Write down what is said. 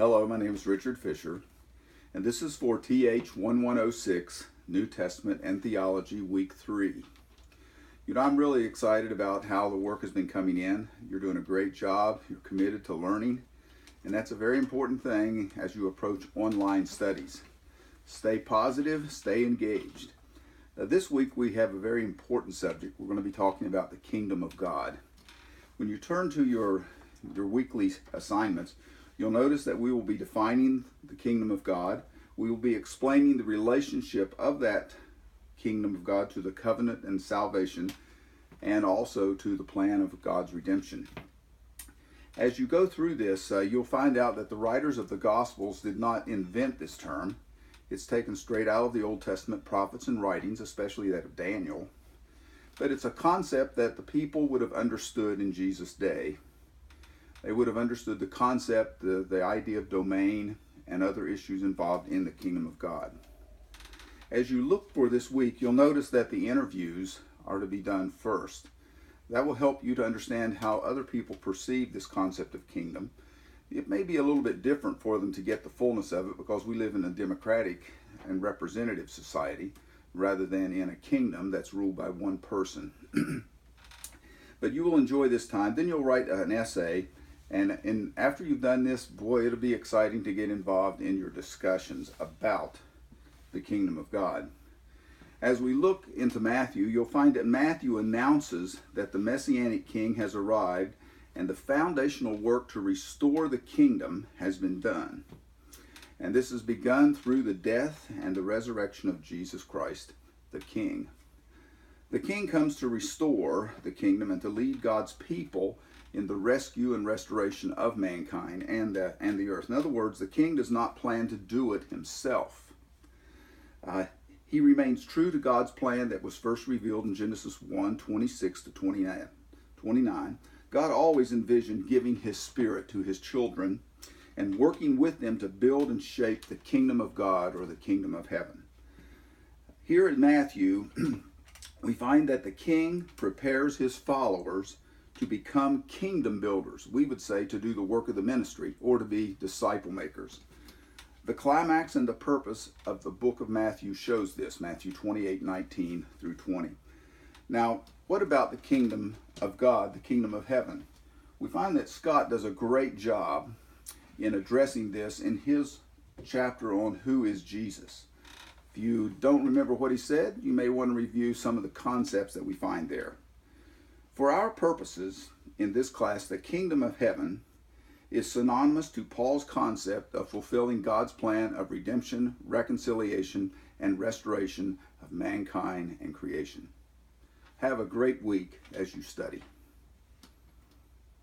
Hello, my name is Richard Fisher, and this is for TH 1106, New Testament and Theology, Week 3. I'm really excited about how the work has been coming in. You're doing a great job. You're committed to learning, and that's a very important thing as you approach online studies. Stay positive, stay engaged. This week we have a very important subject. We're going to be talking about the kingdom of God. When you turn to your weekly assignments, you'll notice that we will be defining the kingdom of God. We will be explaining the relationship of that kingdom of God to the covenant and salvation, and also to the plan of God's redemption. As you go through this, you'll find out that the writers of the Gospels did not invent this term. It's taken straight out of the Old Testament prophets and writings, especially that of Daniel. But it's a concept that the people would have understood in Jesus' day. They would have understood the concept, the idea of domain, and other issues involved in the kingdom of God. As you look for this week, you'll notice that the interviews are to be done first. That will help you to understand how other people perceive this concept of kingdom. It may be a little bit different for them to get the fullness of it because we live in a democratic and representative society rather than in a kingdom that's ruled by one person. But you will enjoy this time. Then you'll write an essay. And after you've done this, boy, it'll be exciting to get involved in your discussions about the kingdom of God. As we look into Matthew, you'll find that Matthew announces that the Messianic King has arrived and the foundational work to restore the kingdom has been done. And this has begun through the death and the resurrection of Jesus Christ, the King. The King comes to restore the kingdom and to lead God's people in the rescue and restoration of mankind and the earth. In other words, the King does not plan to do it himself. He remains true to God's plan that was first revealed in Genesis 1, 26 to 29. God always envisioned giving his spirit to his children and working with them to build and shape the kingdom of God, or the kingdom of heaven. Here in Matthew, we find that the King prepares his followers to become kingdom builders. We would say to do the work of the ministry, or to be disciple makers. The climax and the purpose of the book of Matthew shows this, Matthew 28, 19 through 20. Now, what about the kingdom of God, the kingdom of heaven? We find that Scott does a great job in addressing this in his chapter on who is Jesus. If you don't remember what he said, you may want to review some of the concepts that we find there. For our purposes in this class, the kingdom of heaven is synonymous to Paul's concept of fulfilling God's plan of redemption, reconciliation, and restoration of mankind and creation. Have a great week as you study.